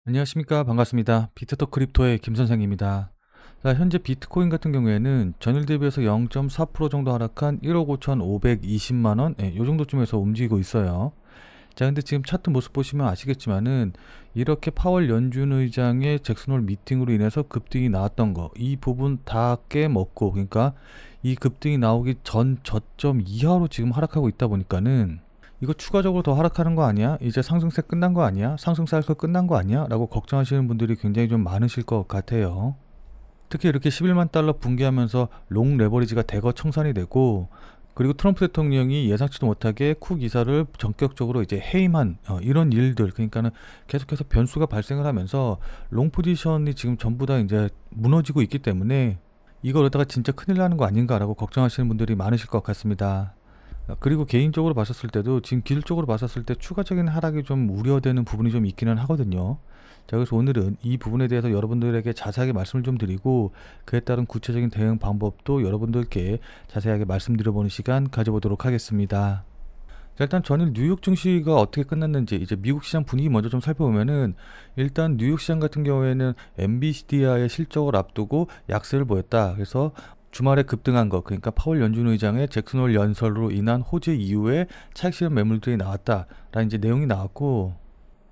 안녕하십니까. 반갑습니다. 비트터 크립토의 김 선생입니다. 자, 현재 비트코인 같은 경우에는 전일 대비해서 0.4% 정도 하락한 1억 5,520만 원, 요 정도쯤에서 움직이고 있어요. 자, 근데 지금 차트 모습 보시면 아시겠지만은 이렇게 파월 연준 의장의 잭슨 홀 미팅으로 인해서 급등이 나왔던 거, 이 부분 다 깨먹고, 그러니까 이 급등이 나오기 전 저점 이하로 지금 하락하고 있다 보니까는 이거 추가적으로 더 하락하는 거 아니야? 이제 상승세 끝난 거 아니야? 상승 사이클 끝난 거 아니야? 라고 걱정하시는 분들이 굉장히 좀 많으실 것 같아요. 특히 이렇게 11만 달러 붕괴하면서 롱 레버리지가 대거 청산이 되고, 그리고 트럼프 대통령이 예상치도 못하게 쿡 이사를 전격적으로 이제 해임한 이런 일들, 그러니까는 계속해서 변수가 발생을 하면서 롱 포지션이 지금 전부 다 이제 무너지고 있기 때문에 이걸 갖다가 진짜 큰일 나는 거 아닌가라고 걱정하시는 분들이 많으실 것 같습니다. 그리고 개인적으로 봤었을 때도 지금 기술적으로 봤었을 때 추가적인 하락이 좀 우려되는 부분이 좀 있기는 하거든요. 자, 그래서 오늘은 이 부분에 대해서 여러분들에게 자세하게 말씀을 좀 드리고, 그에 따른 구체적인 대응 방법도 여러분들께 자세하게 말씀드려보는 시간 가져보도록 하겠습니다. 자, 일단 전일 뉴욕 증시가 어떻게 끝났는지 이제 미국 시장 분위기 먼저 좀 살펴보면은, 일단 뉴욕 시장 같은 경우에는 엔비디아의 실적을 앞두고 약세를 보였다. 그래서 주말에 급등한 거, 그러니까 파월 연준 의장의 잭슨 홀 연설로 인한 호재 이후에 차익 실현 매물들이 나왔다라는 이제 내용이 나왔고,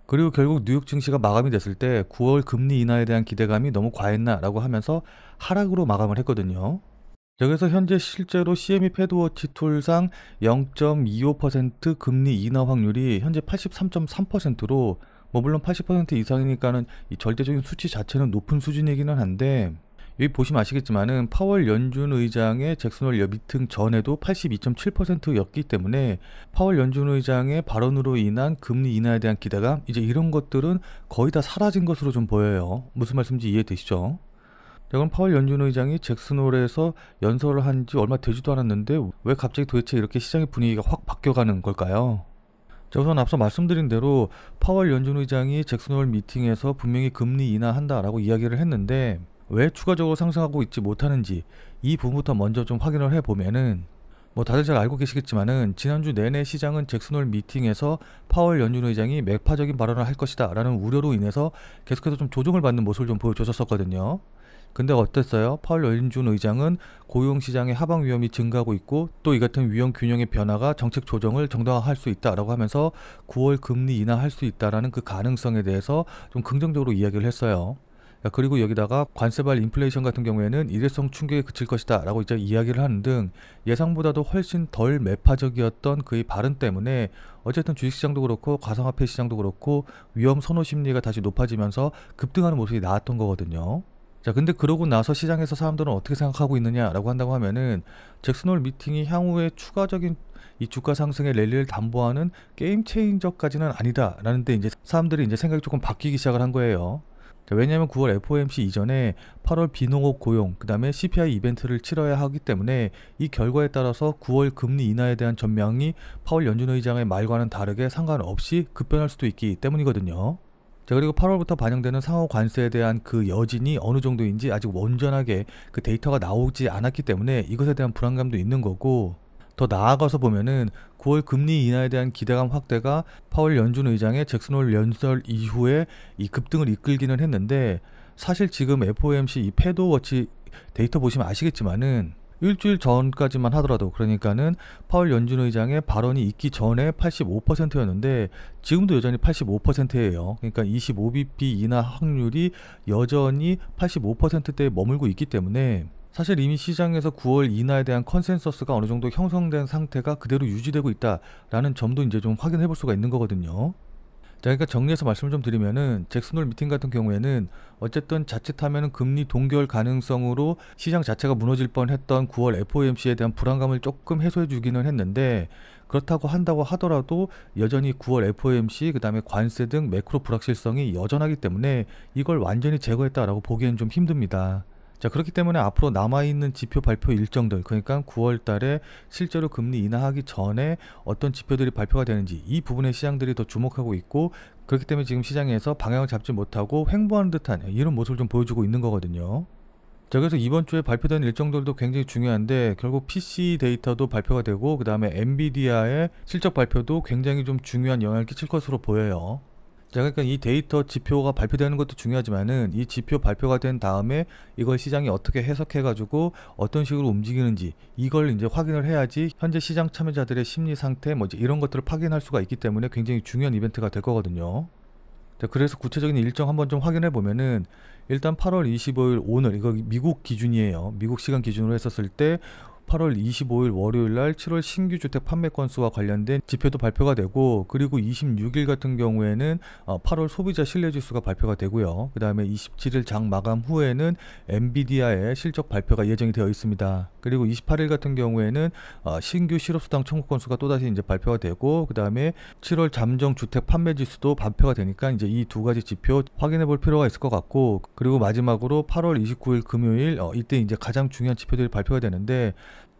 그리고 결국 뉴욕 증시가 마감이 됐을 때 9월 금리 인하에 대한 기대감이 너무 과했나라고 하면서 하락으로 마감을 했거든요. 여기서 현재 실제로 CME 패드워치 툴상 0.25% 금리 인하 확률이 현재 83.3%로, 뭐 물론 80% 이상이니까는 이 절대적인 수치 자체는 높은 수준이기는 한데, 여기 보시면 아시겠지만은 파월 연준 의장의 잭슨 홀 미팅 전에도 82.7%였기 때문에 파월 연준 의장의 발언으로 인한 금리 인하에 대한 기대감, 이제 이런 것들은 거의 다 사라진 것으로 좀 보여요. 무슨 말씀인지 이해되시죠? 자, 그럼 파월 연준 의장이 잭슨홀에서 연설을 한 지 얼마 되지도 않았는데 왜 갑자기 도대체 이렇게 시장의 분위기가 확 바뀌어가는 걸까요? 자, 우선 앞서 말씀드린 대로 파월 연준 의장이 잭슨홀 미팅에서 분명히 금리 인하한다라고 이야기를 했는데 왜 추가적으로 상승하고 있지 못하는지, 이 부분부터 먼저 좀 확인을 해보면은, 뭐 다들 잘 알고 계시겠지만은 지난주 내내 시장은 잭슨홀 미팅에서 파월 연준 의장이 매파적인 발언을 할 것이다 라는 우려로 인해서 계속해서 좀 조정을 받는 모습을 좀 보여줬었거든요. 근데 어땠어요? 파월 연준 의장은 고용시장의 하방 위험이 증가하고 있고, 또 이 같은 위험 균형의 변화가 정책 조정을 정당화할 수 있다라고 하면서 9월 금리 인하할 수 있다라는 그 가능성에 대해서 좀 긍정적으로 이야기를 했어요. 그리고 여기다가 관세발 인플레이션 같은 경우에는 일회성 충격에 그칠 것이다 라고 이제 이야기를 하는 등 예상보다도 훨씬 덜 매파적이었던 그의 발언 때문에 어쨌든 주식시장도 그렇고 가상화폐 시장도 그렇고 위험 선호 심리가 다시 높아지면서 급등하는 모습이 나왔던 거거든요. 자, 근데 그러고 나서 시장에서 사람들은 어떻게 생각하고 있느냐라고 한다고 하면은, 잭슨홀 미팅이 향후에 추가적인 이 주가 상승의 랠리를 담보하는 게임 체인저까지는 아니다라는 데 이제 사람들이 이제 생각이 조금 바뀌기 시작을 한 거예요. 자, 왜냐하면 9월 FOMC 이전에 8월 비농업 고용, 그 다음에 CPI 이벤트를 치러야 하기 때문에 이 결과에 따라서 9월 금리 인하에 대한 전망이 파월 연준 의장의 말과는 다르게 상관없이 급변할 수도 있기 때문이거든요. 자, 그리고 8월부터 반영되는 상호 관세에 대한 그 여진이 어느 정도인지 아직 온전하게 그 데이터가 나오지 않았기 때문에 이것에 대한 불안감도 있는 거고, 더 나아가서 보면은 9월 금리 인하에 대한 기대감 확대가 파월 연준 의장의 잭슨 홀 연설 이후에 이 급등을 이끌기는 했는데, 사실 지금 FOMC 이 패드워치 데이터 보시면 아시겠지만은 일주일 전까지만 하더라도, 그러니까는 파월 연준 의장의 발언이 있기 전에 85%였는데 지금도 여전히 85%예요. 그러니까 25bp 인하 확률이 여전히 85%대에 머물고 있기 때문에 사실 이미 시장에서 9월 인하에 대한 컨센서스가 어느 정도 형성된 상태가 그대로 유지되고 있다라는 점도 이제 좀 확인해 볼 수가 있는 거거든요. 자, 그러니까 정리해서 말씀을 좀 드리면은 잭슨홀 미팅 같은 경우에는 어쨌든 자칫하면은 금리 동결 가능성으로 시장 자체가 무너질 뻔했던 9월 FOMC에 대한 불안감을 조금 해소해 주기는 했는데, 그렇다고 한다고 하더라도 여전히 9월 FOMC 그다음에 관세 등 매크로 불확실성이 여전하기 때문에 이걸 완전히 제거했다라고 보기엔 좀 힘듭니다. 자, 그렇기 때문에 앞으로 남아있는 지표 발표 일정들, 그러니까 9월 달에 실제로 금리 인하하기 전에 어떤 지표들이 발표가 되는지, 이 부분에 시장들이 더 주목하고 있고, 그렇기 때문에 지금 시장에서 방향을 잡지 못하고 횡보하는 듯한 이런 모습을 좀 보여주고 있는 거거든요. 자, 그래서 이번 주에 발표된 일정들도 굉장히 중요한데, 결국 PC 데이터도 발표가 되고, 그 다음에 엔비디아의 실적 발표도 굉장히 좀 중요한 영향을 끼칠 것으로 보여요. 자, 그러니까 이 데이터 지표가 발표되는 것도 중요하지만은 이 지표 발표가 된 다음에 이걸 시장이 어떻게 해석해 가지고 어떤 식으로 움직이는지 이걸 이제 확인을 해야지 현재 시장 참여자들의 심리 상태 뭐 이제 이런 것들을 확인할 수가 있기 때문에 굉장히 중요한 이벤트가 될 거거든요. 자, 그래서 구체적인 일정 한번 좀 확인해 보면은 일단 8월 25일 오늘 이거 미국 기준이에요. 미국 시간 기준으로 했었을 때 8월 25일 월요일 날 7월 신규 주택 판매 건수와 관련된 지표도 발표가 되고, 그리고 26일 같은 경우에는 8월 소비자 신뢰 지수가 발표가 되고요. 그다음에 27일 장 마감 후에는 엔비디아의 실적 발표가 예정이 되어 있습니다. 그리고 28일 같은 경우에는 신규 실업수당 청구 건수가 또다시 이제 발표가 되고, 그다음에 7월 잠정 주택 판매 지수도 발표가 되니까 이제 이 두 가지 지표 확인해 볼 필요가 있을 것 같고, 그리고 마지막으로 8월 29일 금요일 이때 이제 가장 중요한 지표들이 발표가 되는데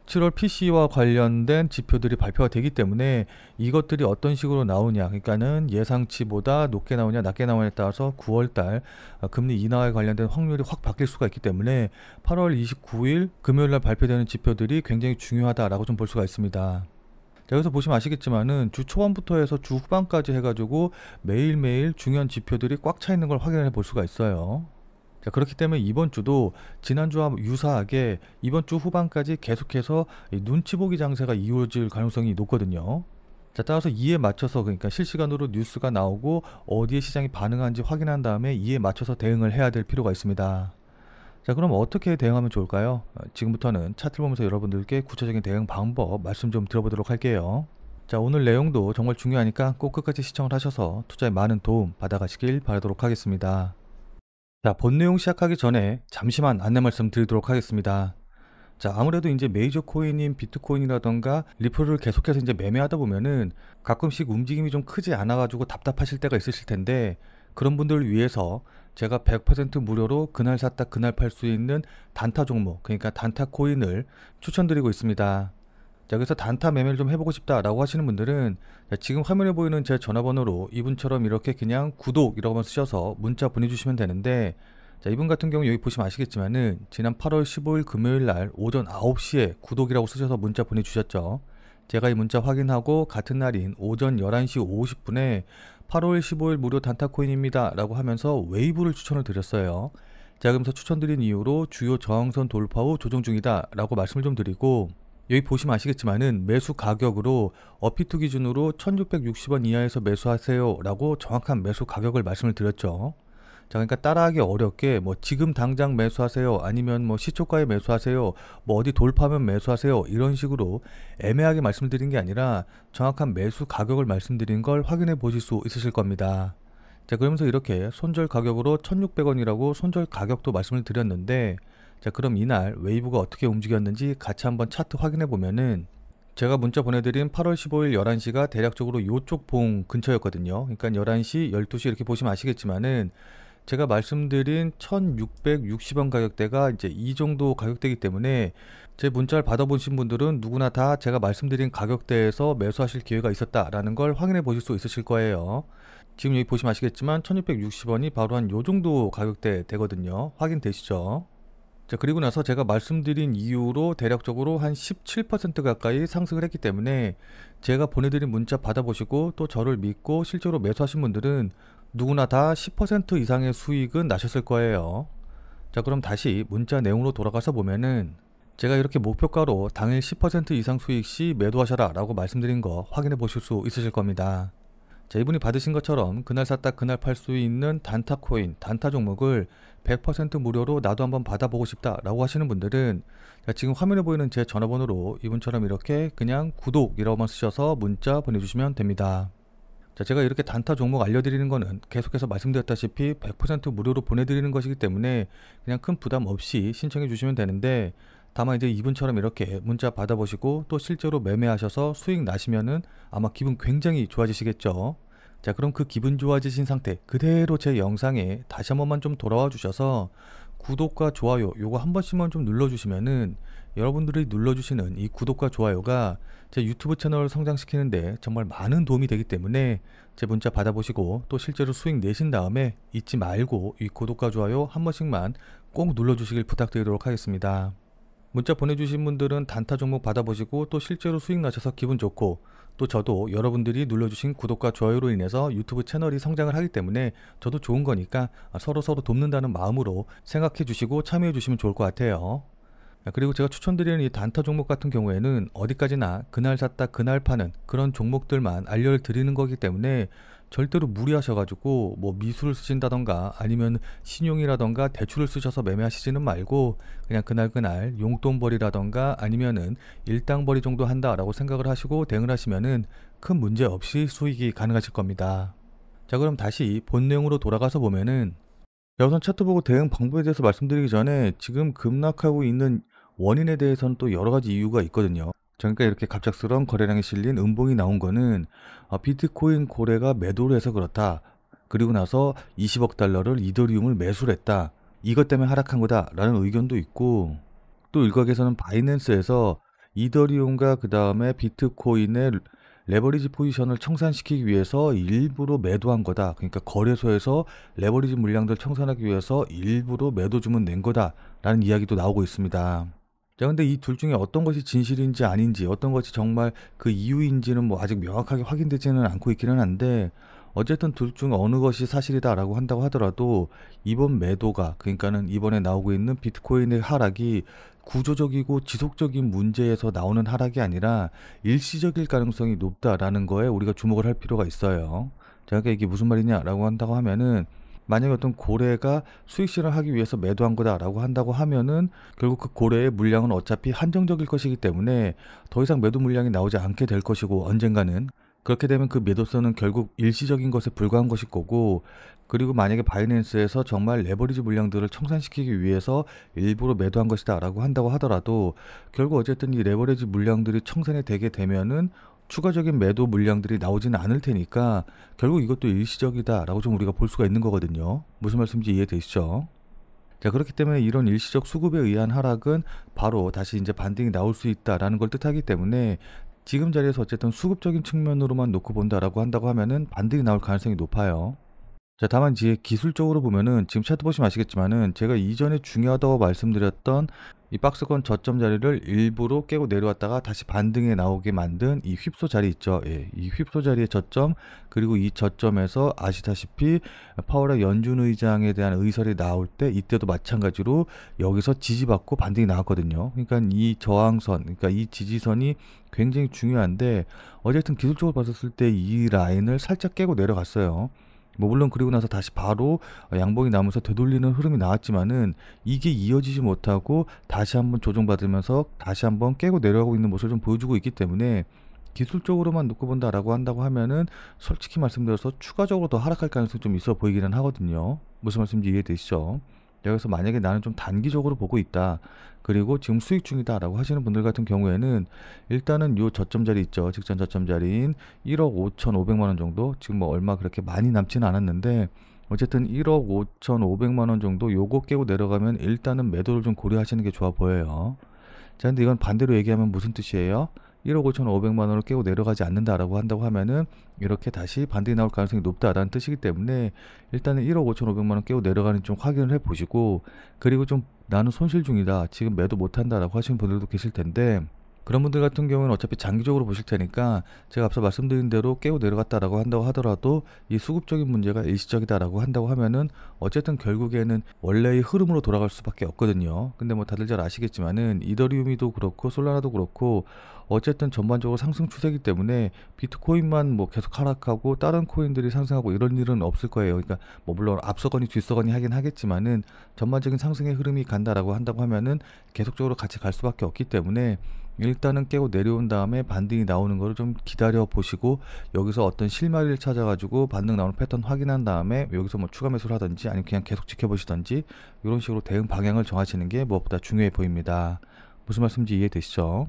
7월 PC와 관련된 지표들이 발표가 되기 때문에 이것들이 어떤 식으로 나오냐, 그러니까는 예상치보다 높게 나오냐 낮게 나오냐에 따라서 9월달 금리 인하에 관련된 확률이 확 바뀔 수가 있기 때문에 8월 29일 금요일날 발표되는 지표들이 굉장히 중요하다라고 좀 볼 수가 있습니다. 자, 여기서 보시면 아시겠지만은 주 초반부터 해서 주 후반까지 해가지고 매일매일 중요한 지표들이 꽉 차 있는 걸 확인해 볼 수가 있어요. 자, 그렇기 때문에 이번 주도 지난주와 유사하게 이번 주 후반까지 계속해서 이 눈치 보기 장세가 이어질 가능성이 높거든요. 자, 따라서 이에 맞춰서, 그러니까 실시간으로 뉴스가 나오고 어디에 시장이 반응하는지 확인한 다음에 이에 맞춰서 대응을 해야 될 필요가 있습니다. 자, 그럼 어떻게 대응하면 좋을까요? 지금부터는 차트를 보면서 여러분들께 구체적인 대응 방법 말씀 좀 드려보도록 할게요. 자, 오늘 내용도 정말 중요하니까 꼭 끝까지 시청을 하셔서 투자에 많은 도움 받아가시길 바라도록 하겠습니다. 자, 본 내용 시작하기 전에 잠시만 안내 말씀 드리도록 하겠습니다. 자, 아무래도 이제 메이저 코인인 비트코인이라던가 리플을 계속해서 이제 매매하다 보면은 가끔씩 움직임이 좀 크지 않아가지고 답답하실 때가 있으실 텐데, 그런 분들을 위해서 제가 100% 무료로 그날 샀다 그날 팔 수 있는 단타 종목, 그러니까 단타 코인을 추천드리고 있습니다. 자, 그래서 단타 매매를 좀 해보고 싶다라고 하시는 분들은 지금 화면에 보이는 제 전화번호로 이분처럼 이렇게 그냥 구독이라고만 쓰셔서 문자 보내주시면 되는데, 자, 이분 같은 경우 여기 보시면 아시겠지만은 지난 8월 15일 금요일 날 오전 9시에 구독이라고 쓰셔서 문자 보내주셨죠. 제가 이 문자 확인하고 같은 날인 오전 11시 50분에 8월 15일 무료 단타 코인입니다 라고 하면서 웨이브를 추천을 드렸어요. 자, 그러면서 추천드린 이유로 주요 저항선 돌파 후 조정 중이다 라고 말씀을 좀 드리고, 여기 보시면 아시겠지만은 매수 가격으로 어피2 기준으로 1660원 이하에서 매수하세요 라고 정확한 매수 가격을 말씀을 드렸죠. 자, 그러니까 따라하기 어렵게 뭐 지금 당장 매수하세요, 아니면 뭐 시초가에 매수하세요, 뭐 어디 돌파하면 매수하세요, 이런 식으로 애매하게 말씀드린 게 아니라 정확한 매수 가격을 말씀드린 걸 확인해 보실 수 있으실 겁니다. 자, 그러면서 이렇게 손절 가격으로 1600원이라고 손절 가격도 말씀을 드렸는데, 자, 그럼 이날 웨이브가 어떻게 움직였는지 같이 한번 차트 확인해 보면은 제가 문자 보내드린 8월 15일 11시가 대략적으로 요쪽 봉 근처였거든요. 그러니까 11시, 12시 이렇게 보시면 아시겠지만은 제가 말씀드린 1660원 가격대가 이제 이 정도 가격대이기 때문에 제 문자를 받아보신 분들은 누구나 다 제가 말씀드린 가격대에서 매수하실 기회가 있었다라는 걸 확인해 보실 수 있으실 거예요. 지금 여기 보시면 아시겠지만 1660원이 바로 한 요 정도 가격대 되거든요. 확인되시죠? 자, 그리고 나서 제가 말씀드린 이후로 대략적으로 한 17% 가까이 상승을 했기 때문에 제가 보내드린 문자 받아보시고 또 저를 믿고 실제로 매수하신 분들은 누구나 다 10% 이상의 수익은 나셨을 거예요. 자, 그럼 다시 문자 내용으로 돌아가서 보면은 제가 이렇게 목표가로 당일 10% 이상 수익 시 매도하셔라 라고 말씀드린 거 확인해 보실 수 있으실 겁니다. 자, 이분이 받으신 것처럼 그날 샀다 그날 팔 수 있는 단타 코인, 단타 종목을 100% 무료로 나도 한번 받아보고 싶다 라고 하시는 분들은 자, 지금 화면에 보이는 제 전화번호로 이분처럼 이렇게 그냥 구독이라고만 쓰셔서 문자 보내주시면 됩니다. 자, 제가 이렇게 단타 종목 알려드리는 거는 계속해서 말씀드렸다시피 100% 무료로 보내드리는 것이기 때문에 그냥 큰 부담 없이 신청해 주시면 되는데, 다만 이제 이분처럼 이렇게 문자 받아보시고 또 실제로 매매하셔서 수익 나시면은 아마 기분 굉장히 좋아지시겠죠. 자, 그럼 그 기분 좋아지신 상태 그대로 제 영상에 다시 한 번만 좀 돌아와 주셔서 구독과 좋아요 요거 한 번씩만 좀 눌러주시면은 여러분들이 눌러주시는 이 구독과 좋아요가 제 유튜브 채널을 성장시키는데 정말 많은 도움이 되기 때문에 제 문자 받아보시고 또 실제로 수익 내신 다음에 잊지 말고 이 구독과 좋아요 한 번씩만 꼭 눌러주시길 부탁드리도록 하겠습니다. 문자 보내주신 분들은 단타 종목 받아보시고 또 실제로 수익 나셔서 기분 좋고, 또 저도 여러분들이 눌러주신 구독과 좋아요로 인해서 유튜브 채널이 성장을 하기 때문에 저도 좋은 거니까 서로서로 돕는다는 마음으로 생각해 주시고 참여해 주시면 좋을 것 같아요. 그리고 제가 추천드리는 이 단타 종목 같은 경우에는 어디까지나 그날 샀다 그날 파는 그런 종목들만 알려드리는 거기 때문에 절대로 무리하셔가지고 뭐 미수를 쓰신다던가 아니면 신용이라던가 대출을 쓰셔서 매매하시지는 말고 그냥 그날 용돈벌이라던가 아니면은 일당벌이 정도 한다라고 생각을 하시고 대응을 하시면은 큰 문제 없이 수익이 가능하실 겁니다. 자, 그럼 다시 본 내용으로 돌아가서 보면은, 자, 우선 차트 보고 대응 방법에 대해서 말씀드리기 전에 지금 급락하고 있는 원인에 대해서는 또 여러 가지 이유가 있거든요. 그러니까 이렇게 갑작스러운 거래량이 실린 음봉이 나온 거는 비트코인 고래가 매도를 해서 그렇다. 그리고 나서 20억 달러를 이더리움을 매수를 했다. 이것 때문에 하락한 거다라는 의견도 있고, 또 일각에서는 바이낸스에서 이더리움과 그 다음에 비트코인의 레버리지 포지션을 청산시키기 위해서 일부러 매도한 거다. 그러니까 거래소에서 레버리지 물량들 청산하기 위해서 일부러 매도 주문 낸 거다라는 이야기도 나오고 있습니다. 자, 근데 이 둘 중에 어떤 것이 진실인지 아닌지, 어떤 것이 정말 그 이유인지는 뭐 아직 명확하게 확인되지는 않고 있기는 한데, 어쨌든 둘 중 어느 것이 사실이다라고 한다고 하더라도 이번 매도가, 그러니까는 이번에 나오고 있는 비트코인의 하락이 구조적이고 지속적인 문제에서 나오는 하락이 아니라 일시적일 가능성이 높다라는 거에 우리가 주목을 할 필요가 있어요. 자, 그러니까 이게 무슨 말이냐라고 한다고 하면은, 만약에 어떤 고래가 수익 실현을 하기 위해서 매도한 거다라고 한다고 하면은 결국 그 고래의 물량은 어차피 한정적일 것이기 때문에 더 이상 매도 물량이 나오지 않게 될 것이고, 언젠가는 그렇게 되면 그 매도선은 결국 일시적인 것에 불과한 것일 거고, 그리고 만약에 바이낸스에서 정말 레버리지 물량들을 청산시키기 위해서 일부러 매도한 것이다 라고 한다고 하더라도 결국 어쨌든 이 레버리지 물량들이 청산이 되게 되면은 추가적인 매도 물량들이 나오지는 않을 테니까 결국 이것도 일시적이다 라고 좀 우리가 볼 수가 있는 거거든요. 무슨 말씀인지 이해되시죠? 자, 그렇기 때문에 이런 일시적 수급에 의한 하락은 바로 다시 이제 반등이 나올 수 있다라는 걸 뜻하기 때문에, 지금 자리에서 어쨌든 수급적인 측면으로만 놓고 본다라고 한다고 하면은 반등이 나올 가능성이 높아요. 자, 다만 이제 기술적으로 보면은 지금 차트 보시면 아시겠지만은 제가 이전에 중요하다고 말씀드렸던 이 박스권 저점 자리를 일부러 깨고 내려왔다가 다시 반등에 나오게 만든 이 휩소 자리 있죠. 예, 이 휩소 자리의 저점, 그리고 이 저점에서 아시다시피 파월의 연준 의장에 대한 의설이 나올 때 이때도 마찬가지로 여기서 지지받고 반등이 나왔거든요. 그러니까 이 저항선, 그러니까 이 지지선이 굉장히 중요한데, 어쨌든 기술적으로 봤었을 때 이 라인을 살짝 깨고 내려갔어요. 뭐 물론 그리고 나서 다시 바로 양봉이 나면서 되돌리는 흐름이 나왔지만은 이게 이어지지 못하고 다시 한번 조정받으면서 다시 한번 깨고 내려가고 있는 모습을 좀 보여주고 있기 때문에, 기술적으로만 놓고 본다라고 한다고 하면은 솔직히 말씀드려서 추가적으로 더 하락할 가능성이 좀 있어 보이기는 하거든요. 무슨 말씀인지 이해되시죠? 여기서 만약에 나는 좀 단기적으로 보고 있다, 그리고 지금 수익 중이다 라고 하시는 분들 같은 경우에는 일단은 요 저점 자리 있죠. 직전 저점 자리인 1억 5,500만 원 정도, 지금 뭐 얼마 그렇게 많이 남지는 않았는데 어쨌든 1억 5,500만 원 정도 요거 깨고 내려가면 일단은 매도를 좀 고려하시는 게 좋아 보여요. 자, 근데 이건 반대로 얘기하면 무슨 뜻이에요? 1억 5,500만 원을 깨고 내려가지 않는다라고 한다고 하면은 이렇게 다시 반등이 나올 가능성이 높다라는 뜻이기 때문에, 일단은 1억 5,500만 원 깨고 내려가는 좀 확인을 해 보시고, 그리고 좀 나는 손실 중이다, 지금 매도 못 한다라고 하시는 분들도 계실 텐데, 그런 분들 같은 경우는 어차피 장기적으로 보실 테니까 제가 앞서 말씀드린 대로 깨고 내려갔다라고 한다고 하더라도 이 수급적인 문제가 일시적이다라고 한다고 하면은 어쨌든 결국에는 원래의 흐름으로 돌아갈 수밖에 없거든요. 근데 뭐 다들 잘 아시겠지만은 이더리움이도 그렇고 솔라나도 그렇고 어쨌든 전반적으로 상승 추세이기 때문에 비트코인만 뭐 계속 하락하고 다른 코인들이 상승하고 이런 일은 없을 거예요. 그러니까 뭐 물론 앞서거니 뒤서거니 하긴 하겠지만은 전반적인 상승의 흐름이 간다라고 한다고 하면은 계속적으로 같이 갈 수밖에 없기 때문에, 일단은 깨고 내려온 다음에 반등이 나오는 거를 좀 기다려 보시고, 여기서 어떤 실마리를 찾아가지고 반등 나오는 패턴 확인한 다음에 여기서 뭐 추가 매수를 하든지 아니면 그냥 계속 지켜보시든지 이런 식으로 대응 방향을 정하시는 게 무엇보다 중요해 보입니다. 무슨 말씀인지 이해되시죠?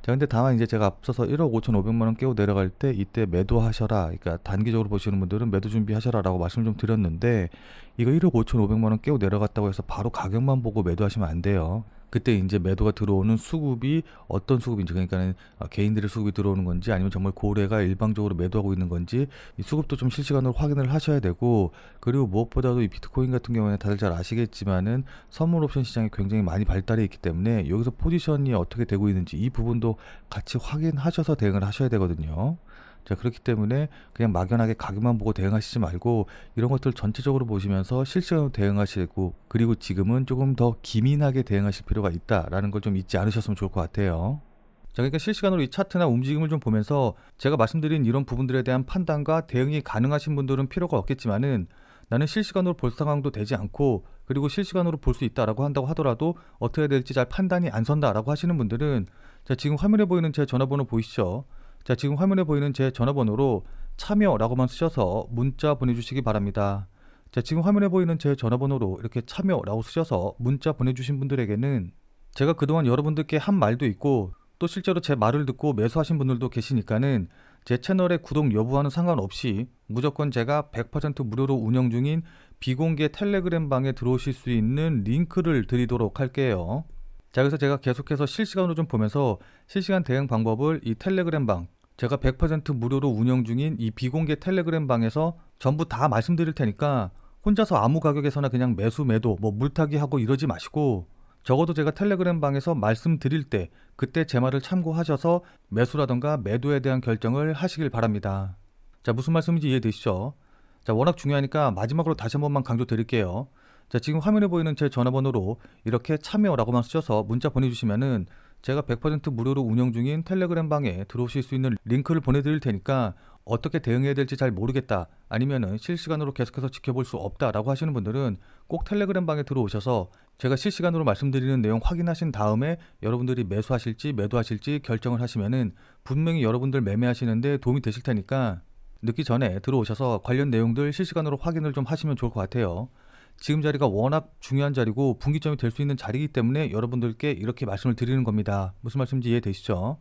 자, 근데 다만 이제 제가 앞서서 1억 5,500만 원 깨고 내려갈 때 이때 매도하셔라, 그러니까 단기적으로 보시는 분들은 매도 준비하셔라 라고 말씀을 좀 드렸는데, 이거 1억 5,500만 원 깨고 내려갔다고 해서 바로 가격만 보고 매도하시면 안 돼요. 그때 이제 매도가 들어오는 수급이 어떤 수급인지, 그러니까는 개인들의 수급이 들어오는 건지 아니면 정말 고래가 일방적으로 매도하고 있는 건지 이 수급도 좀 실시간으로 확인을 하셔야 되고, 그리고 무엇보다도 이 비트코인 같은 경우에는 다들 잘 아시겠지만은 선물 옵션 시장이 굉장히 많이 발달해 있기 때문에 여기서 포지션이 어떻게 되고 있는지 이 부분도 같이 확인하셔서 대응을 하셔야 되거든요. 자, 그렇기 때문에 그냥 막연하게 가격만 보고 대응하시지 말고 이런 것들 전체적으로 보시면서 실시간으로 대응하시고, 그리고 지금은 조금 더 기민하게 대응하실 필요가 있다라는 걸 좀 잊지 않으셨으면 좋을 것 같아요. 자, 그러니까 실시간으로 이 차트나 움직임을 좀 보면서 제가 말씀드린 이런 부분들에 대한 판단과 대응이 가능하신 분들은 필요가 없겠지만은, 나는 실시간으로 볼 상황도 되지 않고 그리고 실시간으로 볼 수 있다라고 한다고 하더라도 어떻게 해야 될지 잘 판단이 안 선다라고 하시는 분들은, 자, 지금 화면에 보이는 제 전화번호 보이시죠? 자, 지금 화면에 보이는 제 전화번호로 참여라고만 쓰셔서 문자 보내주시기 바랍니다. 자, 지금 화면에 보이는 제 전화번호로 이렇게 참여라고 쓰셔서 문자 보내주신 분들에게는 제가 그동안 여러분들께 한 말도 있고 또 실제로 제 말을 듣고 매수하신 분들도 계시니까는 제 채널의 구독 여부와는 상관없이 무조건 제가 100% 무료로 운영 중인 비공개 텔레그램 방에 들어오실 수 있는 링크를 드리도록 할게요. 자, 그래서 제가 계속해서 실시간으로 좀 보면서 실시간 대응 방법을 이 텔레그램 방, 제가 100% 무료로 운영 중인 이 비공개 텔레그램 방에서 전부 다 말씀드릴 테니까 혼자서 아무 가격에서나 그냥 매수 매도 뭐 물타기 하고 이러지 마시고, 적어도 제가 텔레그램 방에서 말씀드릴 때 그때 제 말을 참고하셔서 매수라던가 매도에 대한 결정을 하시길 바랍니다. 자, 무슨 말씀인지 이해되시죠? 자, 워낙 중요하니까 마지막으로 다시 한 번만 강조 드릴게요. 자, 지금 화면에 보이는 제 전화번호로 이렇게 참여라고만 쓰셔서 문자 보내주시면은 제가 100% 무료로 운영 중인 텔레그램 방에 들어오실 수 있는 링크를 보내드릴 테니까, 어떻게 대응해야 될지 잘 모르겠다, 아니면은 실시간으로 계속해서 지켜볼 수 없다라고 하시는 분들은 꼭 텔레그램 방에 들어오셔서 제가 실시간으로 말씀드리는 내용 확인하신 다음에 여러분들이 매수하실지 매도하실지 결정을 하시면은 분명히 여러분들 매매하시는데 도움이 되실 테니까 늦기 전에 들어오셔서 관련 내용들 실시간으로 확인을 좀 하시면 좋을 것 같아요. 지금 자리가 워낙 중요한 자리고 분기점이 될 수 있는 자리이기 때문에 여러분들께 이렇게 말씀을 드리는 겁니다. 무슨 말씀인지 이해되시죠?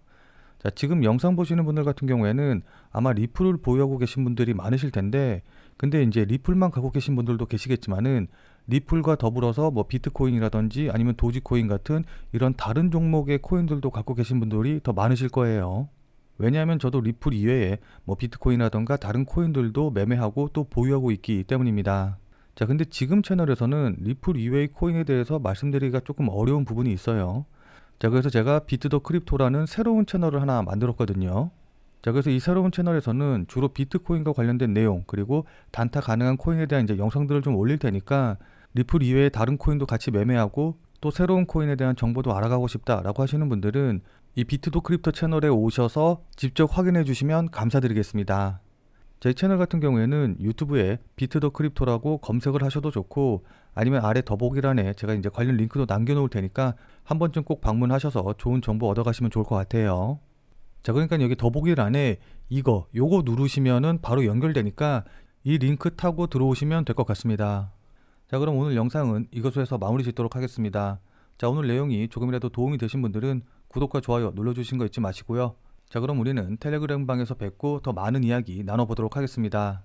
자, 지금 영상 보시는 분들 같은 경우에는 아마 리플을 보유하고 계신 분들이 많으실 텐데, 근데 이제 리플만 갖고 계신 분들도 계시겠지만은 리플과 더불어서 뭐 비트코인이라든지 아니면 도지코인 같은 이런 다른 종목의 코인들도 갖고 계신 분들이 더 많으실 거예요. 왜냐하면 저도 리플 이외에 뭐 비트코인이라던가 다른 코인들도 매매하고 또 보유하고 있기 때문입니다. 자, 근데 지금 채널에서는 리플 이외의 코인에 대해서 말씀드리기가 조금 어려운 부분이 있어요. 자, 그래서 제가 비트 더 크립토라는 새로운 채널을 하나 만들었거든요. 자, 그래서 이 새로운 채널에서는 주로 비트코인과 관련된 내용, 그리고 단타 가능한 코인에 대한 이제 영상들을 좀 올릴 테니까 리플 이외의 다른 코인도 같이 매매하고 또 새로운 코인에 대한 정보도 알아가고 싶다라고 하시는 분들은 이 비트 더 크립토 채널에 오셔서 직접 확인해 주시면 감사드리겠습니다. 제 채널 같은 경우에는 유튜브에 비트 더 크립토라고 검색을 하셔도 좋고, 아니면 아래 더보기란에 제가 이제 관련 링크도 남겨놓을 테니까 한 번쯤 꼭 방문하셔서 좋은 정보 얻어가시면 좋을 것 같아요. 자, 그러니까 여기 더보기란에 요거 누르시면은 바로 연결되니까 이 링크 타고 들어오시면 될 것 같습니다. 자, 그럼 오늘 영상은 이것으로 해서 마무리 짓도록 하겠습니다. 자, 오늘 내용이 조금이라도 도움이 되신 분들은 구독과 좋아요 눌러주신 거 잊지 마시고요. 자, 그럼 우리는 텔레그램 방에서 뵙고 더 많은 이야기 나눠보도록 하겠습니다.